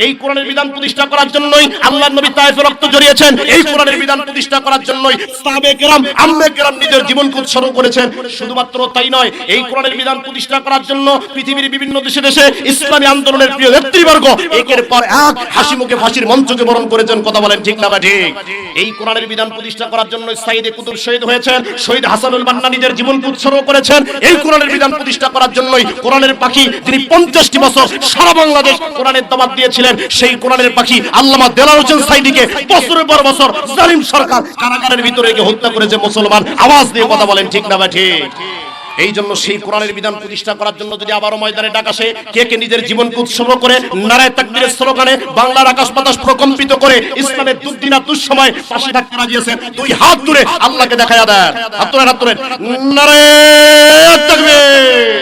এই কোরআনের বিধান প্রতিষ্ঠা করার জন্যই আল্লাহর নবী তায়েফে রক্ত ঝরিয়েছেন। এই কোরআনের বিধান প্রতিষ্ঠা করার জন্যই সাহাবে কেরাম আম্মে কেরাম নিজের জীবনকে উৎসর্গ করেছেন। শুধুমাত্র তাই নয়, এই কোরআনের বিধান প্রতিষ্ঠা করার জন্য পৃথিবীর বিভিন্ন দেশে দেশে ইসলামী আন্দোলনের প্রিয় নেতৃবর্গ একের পর এক হাসি মুখে ফাঁসির মঞ্চকে বরণ করেছেন। কথা বলেন ঠিক না ঠিক? এই কোরআনের বিধান প্রতিষ্ঠা করার জন্য সাইয়েদে কুতুব শহীদ হয়েছেন, শহীদ হাসানুল বান্না নিজের জীবনকে উৎসর্গ করেছেন। এই কোরআনের বিধান প্রতিষ্ঠা করার জন্যই কোরআনের পাখি যিনি 50টি বছর সারা বাংলাদেশ কোরআনের দাওয়াত দিয়েছিলেন, সেই কোরআনের পাখি আল্লামা দেলাওয়ার হোসেন সাইদিকে বছরের পর বছর জালিম সরকার কারাগারের ভিতরে রেখে হত্যা করেছে মুসলমান। আওয়াজ দিয়ে কথা বলেন ঠিক না ঠিক? এই জন্য সেই কোরআনের বিধান প্রতিষ্ঠা করার জন্য যদি আবারও ময়দানে ডাক আসে, কে কে নিজের জীবনকে উৎসর্গ করে নারায়ে তাকবীরের স্লোগানে বাংলার আকাশ বাতাস প্রকম্পিত করে ইসলামের দুর্দিন আর দুঃসময় পাশে থাকতে রাজি আছেন, দুই হাত তুলে আল্লাহকে দেখায়া দেন। হাত তুলেন নারায়ে তাকবীর,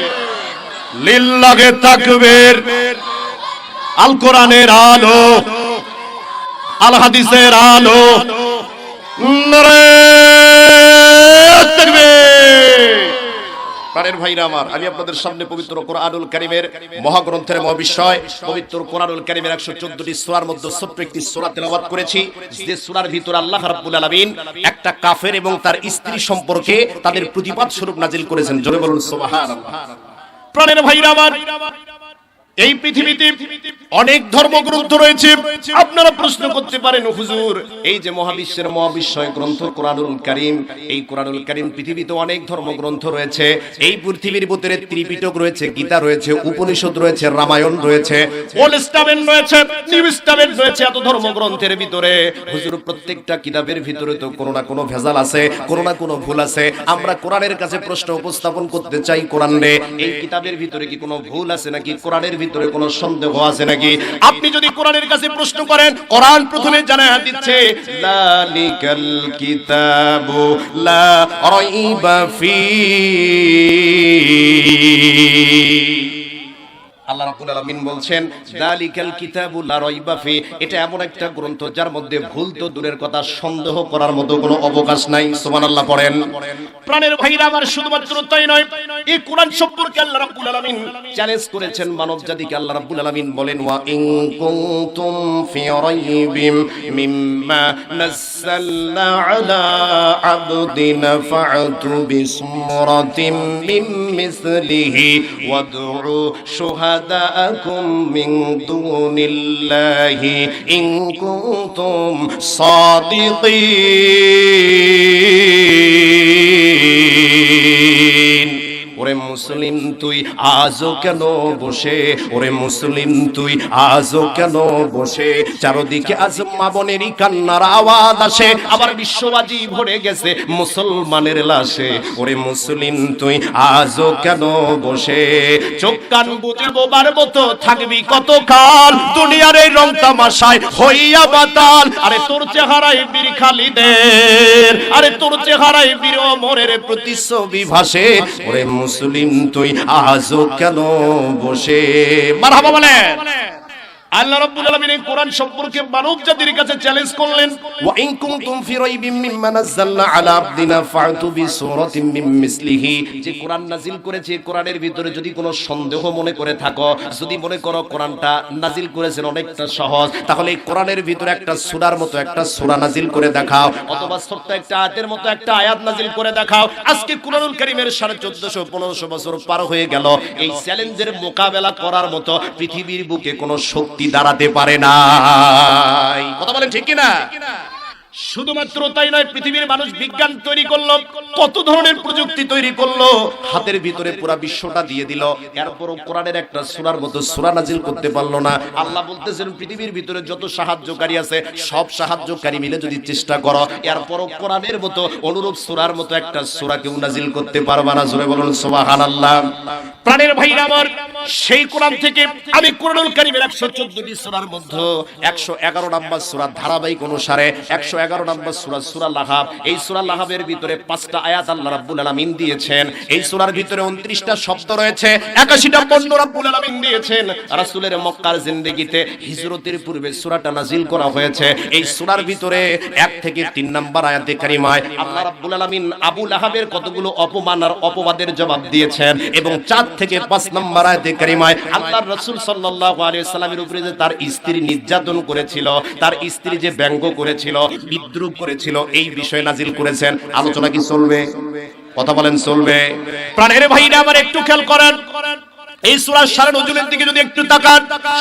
লিল্লাহে তাকবীর। আল কোরআনের আলো, আল হাদিসের আলো, নারায়ে তাকবীর। প্রাণের ভাইরা আমার, আমি আপনাদের সামনে পবিত্র কোরআনুল কারীমের মহাগ্রন্থের মহাবিষয় পবিত্র কোরআনুল কারীমের 114টি সূরার মধ্যে ছোট্ট একটি সূরা তেলাওয়াত করেছি, যে সূরার ভিতরে আল্লাহ রাব্বুল আলামিন একটা কাফের এবং তার স্ত্রী সম্পর্কে তাদের প্রতিবাদ স্বরূপ নাজিল করেছেন। জোরে বলুন সুবহানাল্লাহ। প্রাণের ভাইরা আমার, এই পৃথিবীতে অনেক ধর্মগ্রন্থ রয়েছে। আপনারা প্রশ্ন করতে পারেন, হুজুর এই যে মহাবিশ্বের মহাবিশ্বয় গ্রন্থ কোরআনুল কারীম, এই কোরআনুল কারীম পৃথিবীতে অনেক ধর্মগ্রন্থ রয়েছে। এই পৃথিবীর ভিতরে ত্রিপিটক রয়েছে, গীতা রয়েছে, উপনিষদ রয়েছে, রামায়ণ রয়েছে, ওল্ড টেস্টামেন্ট রয়েছে, নিউ টেস্টামেন্ট রয়েছে। এত ধর্মগ্রন্থের ভিতরে হুজুর প্রত্যেকটা কিতাবের ভিতরে তো কোনো না কোনো ভেজাল আছে, কোনো না কোনো ভুল আছে। আমরা কোরআনের কাছে প্রশ্ন উপস্থাপন করতে চাই, কোরআন রে এই কিতাবের ভিতরে কি কোনো ভুল আছে নাকি, কোরআনের ভিতরে কোনো সন্দেহ আছে নাকি? আপনি যদি কোরআনের কাছে প্রশ্ন করেন, কোরআন প্রথমে জানায়া দিচ্ছে লালিকাল কিতাবু লা রাইবা ফি। আল্লাহ রাব্বুল আলামিন বলছেন যালিকাল কিতাবু লা রাইবা ফি, এটা এমন একটা গ্রন্থ যার মধ্যে ভুল তো দূরের কথা, সন্দেহ করার মতো কোনো অবকাশ নাই। সুবহানাল্লাহ পড়েন। প্রাণের ভাইরা আমার, শুধুমাত্র তাই নয়, এই কোরআন সম্পর্কে আল্লাহ রাব্বুল আলামিন চ্যালেঞ্জ করেছেন মানব জাতিকে। আল্লাহ রাব্বুল আলামিন বলেন ওয়া ইন কুনতুম ফি রাইবিম মিম্মা নাযালনা আলা আবদিনা ফা'তু বিসূরাতিন মিন মিসলিহি ওয়াদউ শুহাদাআকুম মিন দুনিল্লাহি ইন কুনতুম সাদিকিন। ওরে মুসলিম তুই আজও কেন বসে, ওরে মুসলিম তুই আজও কেন বসে, চারদিকে আজ মা বোনেরই কান্নার আওয়াজ আসে, আবার বিশ্ববাজি ভরে গেছে মুসলমানের লাশে। ওরে মুসলিম তুই আজও কেন বসে, চোখ কান বুজে বোবার মতো থাকবি কতকাল, দুনিয়ার এই রং তামাশায় হইয়া বাতাল। আরে তোর চেহারায় বীর খালিদের, আরে তোর চেহারায় বীর ওমরের প্রতিচ্ছবি ভাসে। ওরে মুসলিম তুই আজও কেন বসে। মারহাবা বলেন। আল্লাহ রাব্বুল আলামিন এই কোরআন সম্পর্কে মানব জাতির কাছে চ্যালেঞ্জ করলেন ওয়া ইন কুনতুম ফি রাইবিম মিম্মা নাযালনা আলা আবদিনা ফা'তু বিসূরাতিন মিন মিসলিহি। যে কোরআন নাজিল করেছে, কোরআনের ভিতরে যদি কোনো সন্দেহ মনে করে থাকো, যদি মনে করো কোরআনটা নাজিল করেছেন অনেকটা সহজ, তাহলে এই কোরআনের ভিতরে একটা সূরার মতো একটা সূরা নাজিল করে দেখাও, অথবা ছোট্ট একটা আয়াতের মতো একটা আয়াত নাজিল করে দেখাও। আজকে কোরআনুল কারীমের 1450-1500 বছর পার হয়ে গেল, এই চ্যালেঞ্জের মোকাবেলা করার মতো পৃথিবীর বুকে কোনো শক্তি দাঁড়াতে পারে না। কথা বলেন ঠিক কিনা? শুধুমাত্র তাই নয়, পৃথিবীর মানুষ বিজ্ঞান তৈরি করলো, কত ধরনের প্রযুক্তি তৈরি করলো, হাতের ভিতরে পুরো বিশ্বটা দিয়ে দিল, এরপরও কোরআনের একটা সূরার মতো সূরা নাজিল করতে পারলো না। আল্লাহ বলতেছেন পৃথিবীর ভিতরে যত সাহায্যকারী আছে সব সাহায্যকারী মিলে যদি চেষ্টা করো, এরপরও কোরআনের মতো অনুরূপ সূরার মতো একটা সূরা কেউ নাজিল করতে পারবে না। জোরে বলুন সুবহানাল্লাহ। প্রাণের ভাইরা আমার, সেই কোরআন থেকে আমি কোরআনুল কারীমের 114টি সূরার মধ্যে 111 নম্বর সূরা ধারাবাহিক অনুসারে 111 111 নম্বর সূরা সূরা লাহাব। এই সূরা লাহাবের ভিতরে 5টা আয়াত আল্লাহ রাব্বুল আলামিন দিয়েছেন। এই সূরার ভিতরে 29টা শব্দ রয়েছে, 81টা বর্ণ রাব্বুল আলামিন দিয়েছেন। রাসূলের মক্কার জিন্দেগিতে হিজরতের পূর্বে সূরাটা নাজিল করা হয়েছে। এই সূরার ভিতরে 1 থেকে 3 নম্বর আয়াতে কারিমায় আল্লাহ রাব্বুল আলামিন আবু লাহাবের কতগুলো অপমান আর অপবাদের জবাব দিয়েছেন এবং 4 থেকে 5 নম্বর আয়াতে কারিমায় আল্লাহর রাসূল সাল্লাল্লাহু আলাইহি ওয়াসাল্লামের উপরে যে তার স্ত্রী নির্যাতন করেছিল, তার স্ত্রী যে ব্যঙ্গ করেছিল, বিদ্রূপ করেছিল, এই বিষয়ে নাজিল করেছেন। আলোচনা কি চলবে? কথা বলেন চলবে? প্রাণের ভাইরা আমার একটু খেয়াল করেন, এই সূরার শারনুজুলের দিকে যদি একটু তাকান,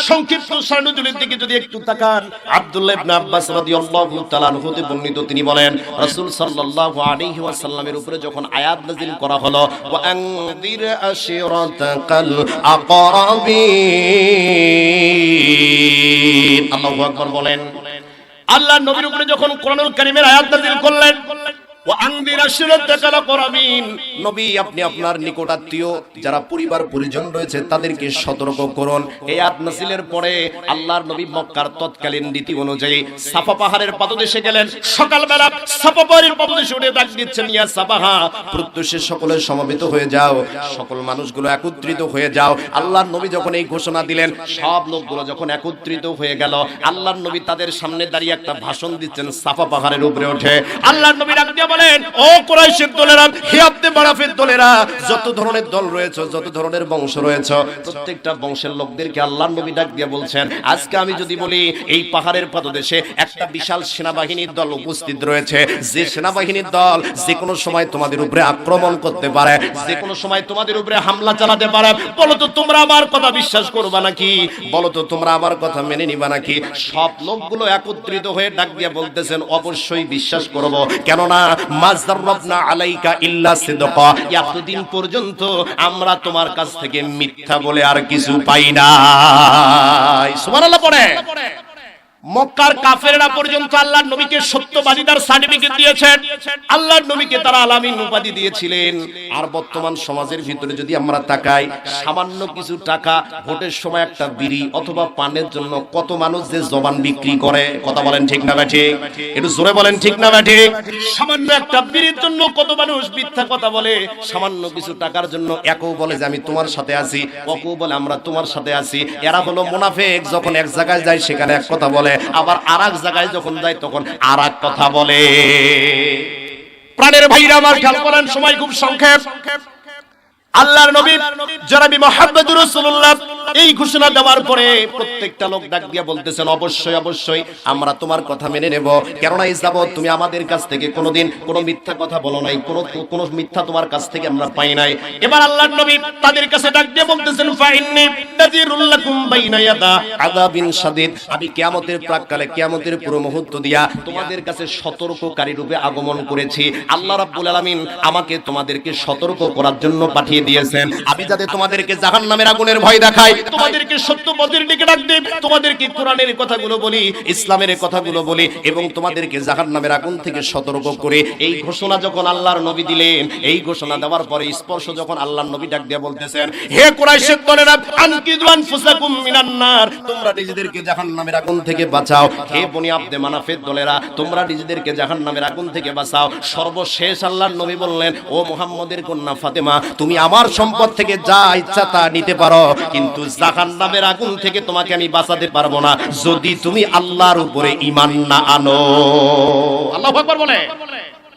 সংক্ষিপ্ত শারনুজুলের দিকে যদি একটু তাকান, আব্দুল্লাহ ইবনে আব্বাস রাদিয়াল্লাহু তাআলা আনহু হতে বর্ণিত, তিনি বলেন রাসূল সাল্লাল্লাহু আলাইহি ওয়াসাল্লামের উপরে যখন আয়াত নাযিল করা হলো, ওয়া আনযির আশিরাতাকাল আকরাবিন, আল্লাহু আকবার বলেন। আল্লাহর নবীর উপরে যখন কোরআনুল কারীমের আয়াত নাযিল করলেন, নবী আপনি আপনার নিকটাত্মীয় যারা পরিবার পরিজন রয়েছে তাদেরকে সতর্ক করুন। এই আয়াত নাযিলের পরে আল্লাহর নবী মক্কার তৎকালীন রীতি অনুযায়ী সাফা পাহাড়ের পাদদেশে গেলেন। সকালবেলা সাফা পাহাড়ের পাদদেশে উঠে ডাক দিচ্ছেন, ইয়া সাফাহা, প্রত্যুষে সকলে সমবেত হয়ে যাও, সকল মানুষগুলো একত্রিত হয়ে যাও। আল্লাহর নবী যখন এই ঘোষণা দিলেন, সব লোকগুলো যখন একত্রিত হয়ে গেল, আল্লাহর নবী তাদের সামনে দাঁড়িয়ে একটা ভাষণ দিচ্ছেন সাফা পাহাড়ের উপরে উঠে। আল্লাহর নবী ডাক দিয়ে বলেন, ও কুরাইশের দলেরা, হে আপনি মারাফের দলেরা, যত ধরনের দল রয়েছে, যত ধরনের বংশ রয়েছে, প্রত্যেকটা বংশের লোকদেরকে আল্লাহর নবী ডাক দিয়ে বলছেন, আজকে আমি যদি বলি এই পাহাড়ের পাদদেশে একটা বিশাল সেনাবাহিনীর দল উপস্থিত রয়েছে, যে সেনাবাহিনীর দল যে কোনো সময় তোমাদের উপরে আক্রমণ করতে পারে, যে কোনো সময় তোমাদের উপরে হামলা চালাতে পারে, বলো তো তোমরা আমার কথা বিশ্বাস করবা নাকি? বলো তো তোমরা আমার কথা মেনে নিবা নাকি? সব লোকগুলো একত্রিত হয়ে ডাক দিয়ে বলতেছেন, অবশ্যই বিশ্বাস করব, কেননা মাযদাররাবনা আলাইকা ইল্লা সিদকা, এতদিন পর্যন্ত আমরা তোমার কাছ থেকে মিথ্যা বলে আর কিছু পাই না। সুবহানাল্লাহ পড়ে। মক্কার কাফেররা পর্যন্ত আল্লাহর নবীকে সত্যবাদীদার সার্টিফিকেট দিয়েছেন, আল্লাহর নবীকে তারা আলামিন উপাধি দিয়েছিলেন। আর বর্তমান সমাজের ভিতরে যদি আমরা তাকাই, সামান্য কিছু টাকা, ভোটের সময় একটা বিড়ি অথবা পানের জন্য কত মানুষ যে জবান বিক্রি করে, কথা বলেন ঠিক না ঠিক? একটু জোরে বলেন ঠিক না ঠিক? সামান্য একটা বিড়ির জন্য কত মানুষ মিথ্যা কথা বলে, সামান্য কিছু টাকার জন্য একও বলে যে আমি তোমার সাথে আছি, অকও বলে আমরা তোমার সাথে আছি। এরা হলো মুনাফিক, যখন এক জায়গায় যায় সেখানে এক কথা বলে, আবার আরেক জায়গায় যখন যায় তখন আরেক কথা বলে। প্রাণের ভাইরা আমার খেয়াল করেন, সময় খুব সংক্ষেপ। আল্লাহর নবী জনাবি মুহাম্মদুর রাসূলুল্লাহ এই ঘোষণা দেওয়ার পরে প্রত্যেকটা লোক ডাক দিয়ে বলতেছেন, অবশ্যই অবশ্যই আমরা তোমার কথা মেনে নেব, কেননা এই যাবত তুমি আমাদের কাছ থেকে কোনোদিন কোনো মিথ্যা কথা বলো নাই, কোনো মিথ্যা তোমার কাছ থেকে আমরা পাই নাই। এবার আল্লাহর নবী তাদের কাছে ডাক দিয়ে বলতেছেন, ফাইন্নী নাযিরুল লাকুম বাইনা ইয়াদা আযাবিন শাদীদ, আমি কিয়ামতের প্রাককালে, কিয়ামতের পুরো মুহূর্ত দিয়া তোমাদের কাছে সতর্ককারী রূপে আগমন করেছি। আল্লাহ রাব্বুল আলামিন আমাকে তোমাদেরকে সতর্ক করার জন্য পাঠিয়ে দিয়েছেন, আমি যাতে তোমাদেরকে জাহান্নামের আগুনের ভয় দেখাই, তোমাদেরকে সত্য পথের দিকে ডাক দেই, তোমাদেরকে কোরআনের কথাগুলো বলি, ইসলামের কথাগুলো বলি এবং তোমাদেরকে জাহান্নামের আগুন থেকে সতর্ক করে। এই ঘোষণা যখন আল্লাহর নবী দিলেন, এই ঘোষণা দেওয়ার পরে স্পর্শ যখন আল্লাহর নবী ডাক দিয়ে বলতেছেন, হে কুরাইশের দলেরা, আনকিযু আনফুসাকুম মিনান নার, তোমরা নিজেদেরকে জাহান্নামের আগুন থেকে বাঁচাও। হে বনি আব্দে মানাফের দলেরা, তোমরা নিজেদেরকে জাহান্নামের আগুন থেকে বাঁচাও। সর্বশেষ আল্লাহর নবী বললেন, ও মুহাম্মদের কন্যা ফাতেমা, তুমি আমার সম্পদ থেকে যা ইচ্ছা তা নিতে পারো, কিন্তু জাহান্নামের আগুন থেকে তোমাকে আমি বাঁচাতে পারবো না যদি তুমি আল্লাহর উপরে ঈমান না আনো। আল্লাহু আকবার বলে।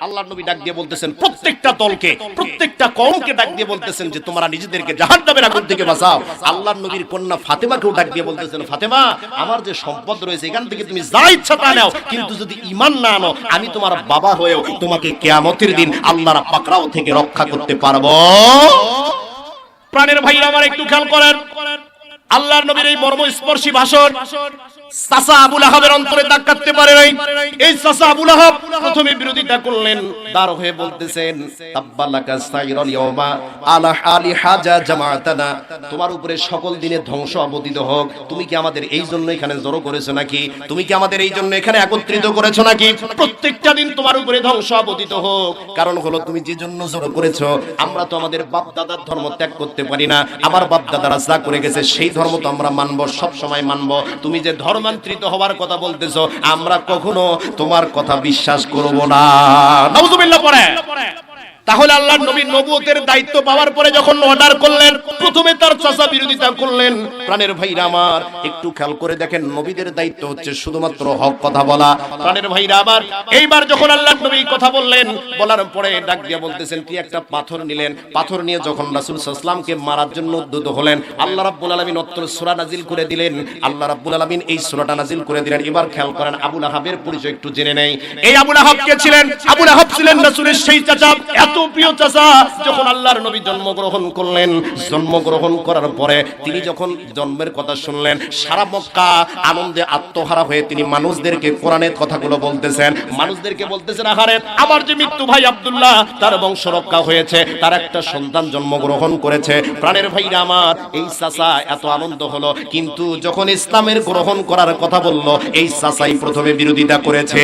আল্লাহর নবী ডাক দিয়ে বলতেছেন প্রত্যেকটা দলকে, প্রত্যেকটা কওমকে ডাক দিয়ে বলতেছেন যে তোমরা নিজেদেরকে জাহান্নামের আগুন থেকে বাঁচাও। আল্লাহর নবীর কন্যা ফাতেমাকেও ডাক দিয়ে বলতেছেন, ফাতেমা, আমার যে সম্পদ রয়েছে এখান থেকে তুমি যা ইচ্ছা তা নাও, কিন্তু যদি ঈমান না আনো আমি তোমার বাবা হয়েও তোমাকে কিয়ামতের দিন আল্লাহর পাকড়াও থেকে রক্ষা করতে পারবো। প্রাণের ভাইরা আমার একটু খেয়াল করেন, আল্লাহর নবীর এই মর্মস্পর্শী ভাষণ চাচা আবু লাহাবের অন্তরে দাগ কাটতে পারে নাই। এই চাচা আবু লাহাব প্রথমে বিরোধিতা করলেন, দাঁড় হয়ে বলতেছেন, তাব্বালাকা সাইরাল ইয়াওমা আলা হালি হাজা জামাতানা, তোমার উপরে সকল দিনে ধ্বংস অবতীত হোক। তুমি কি আমাদের এই জন্য এখানে জড়ো করেছো নাকি? তুমি কি আমাদের এই জন্য এখানে একত্রিত করেছো নাকি? প্রত্যেকটা দিন তোমার উপরে ধ্বংস অবতীত হোক। কারণ হলো তুমি যে জন্য জড়ো করেছো, আমরা তো আমাদের বাপ দাদার ধর্ম ত্যাগ করতে পারি না। আমার বাপ দাদারা যা করে গেছে সেই ধর্ম তো আমরা মানবো, সব সময় মানবো। তুমি যে ধর্ম ধর্মান্তরিত হওয়ার কথা বলতেছো, আমরা কখনো তোমার কথা বিশ্বাস করব না। নাউজুবিল্লাহ পড়ে। তাহলে আল্লাহর নবীর নবুয়তের দায়িত্ব পাওয়ার পরে যখন অর্ডার করলেন, প্রথমে তার চাচা বিরোধিতা করলেন। প্রাণের ভাইরা আমার, একটু খেয়াল করে দেখেন, নবীদের দায়িত্ব হচ্ছে শুধুমাত্র হক কথা বলা। প্রাণের ভাইরা আমার, এইবার যখন আল্লাহর নবী কথা বললেন, বলার পরে ডাক দিয়ে বলতেছেন, কি একটা পাথর নিলেন, পাথর নিয়ে যখন রাসূল সাল্লাল্লাহু আলাইহি ওয়াসাল্লামকে মারার জন্য উদ্যত হলেন, আল্লাহ রাব্বুল আলামিন অত্র সূরা নাজিল করে দিলেন। আল্লাহ রাব্বুল আলামিন এই সূরাটা নাজিল করে দিলেন। এবার খেয়াল করেন, আবু লাহাবের পরিচয় একটু জেনে নেই। এই আবু লাহাব কে ছিলেন? আবু লাহাব ছিলেন রাসূলের সেই চাচা, এত প্রিয় চাচা। যখন আল্লাহর নবী জন্মগ্রহণ করলেন, জন্মগ্রহণ করার পরে তিনি যখন জন্মের কথা শুনলেন, সারা মক্কা আনন্দে আত্মহারা হয়ে তিনি মানুষদেরকে কোরআনের কথাগুলো বলতেছেন। মানুষদেরকে বলতেছেন, আহারে আমার যে মৃত্যু ভাই আব্দুল্লাহ, তার বংশ রক্ষা হয়েছে, তার একটা সন্তান জন্মগ্রহণ করেছে। প্রাণের ভাইরা আমার, এই চাচা এত আনন্দ হলো, কিন্তু যখন ইসলামের গ্রহণ করার কথা বলল, এই চাচাই প্রথমে বিরোধিতা করেছে।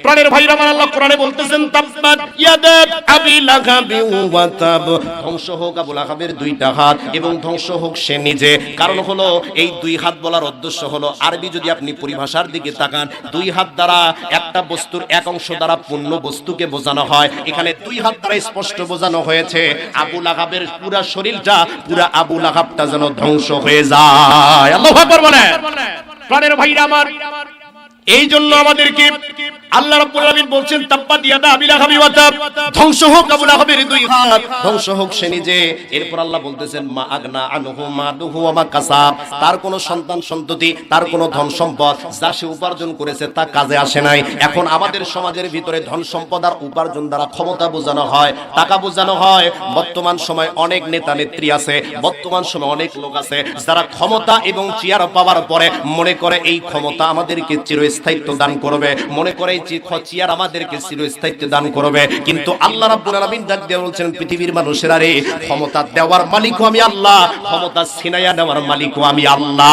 প্রাণের ভাইরা আমার, আল্লাহ কোরআনে বলতেছেন, তাব্বাত ইয়াদা আবি লাহাবি ওয়া তাব, ধ্বংস হোক আবু লাহাবের দুইটা হাত এবং ধ্বংস হোক সে নিজে। কারণ হলো, এই দুই হাত বলার উদ্দেশ্য হলো, আরবি যদি আপনি পরিভাষার দিকে তাকান, দুই হাত দ্বারা একটা বস্তুর এক অংশ দ্বারা পূর্ণ বস্তুকে বোঝানো হয়। এখানে দুই হাত দ্বারা স্পষ্ট বোঝানো হয়েছে আবু লাহাবের পুরা শরীরটা, পুরা আবু লাহাবটা যেন ধ্বংস হয়ে যায়। আল্লাহু আকবার বলেন। প্রাণের ভাইরা আমার, এই জন্য আমাদেরকে আল্লাহ রাব্বুল আলামিন বলছেন, তাব্বাত ইয়াদা আবি লাহাবি ওয়া তাব, ধ্বংস হোক আবু লাহাবের দুই হাত, ধ্বংস হোক সে নিজে। এরপর আল্লাহ বলতেছেন, মা আগনা আনহু মালুহু ওয়া মা কাসাব, তার কোনো সন্তান সন্ততি, তার কোনো ধন সম্পদ যা সে উপার্জন করেছে তা কাজে আসে নাই। এখন আমাদের সমাজের ভিতরে ধন সম্পদ আর উপার্জন দ্বারা ক্ষমতা বোঝানো হয়, টাকা বোঝানো হয়। বর্তমান সময় অনেক নেতা নেত্রী আছে, বর্তমান সময় অনেক লোক আছে যারা ক্ষমতা এবং চেয়ার পাওয়ার পরে মনে করে এই ক্ষমতা আমাদেরকে চিরস্থায়িত্ব দান করবে, মনে করে চেয়ার আমাদেরকে চিরস্থায়িত্ব দান করবে। কিন্তু আল্লাহ রাব্বুল আলামিন ডাক দিয়ে বলছেন, পৃথিবীর মানুষেরা রে, ক্ষমতা দেওয়ার মালিকও আমি আল্লাহ, ক্ষমতা ছিনাইয়া নেওয়ার মালিকও আমি আল্লাহ।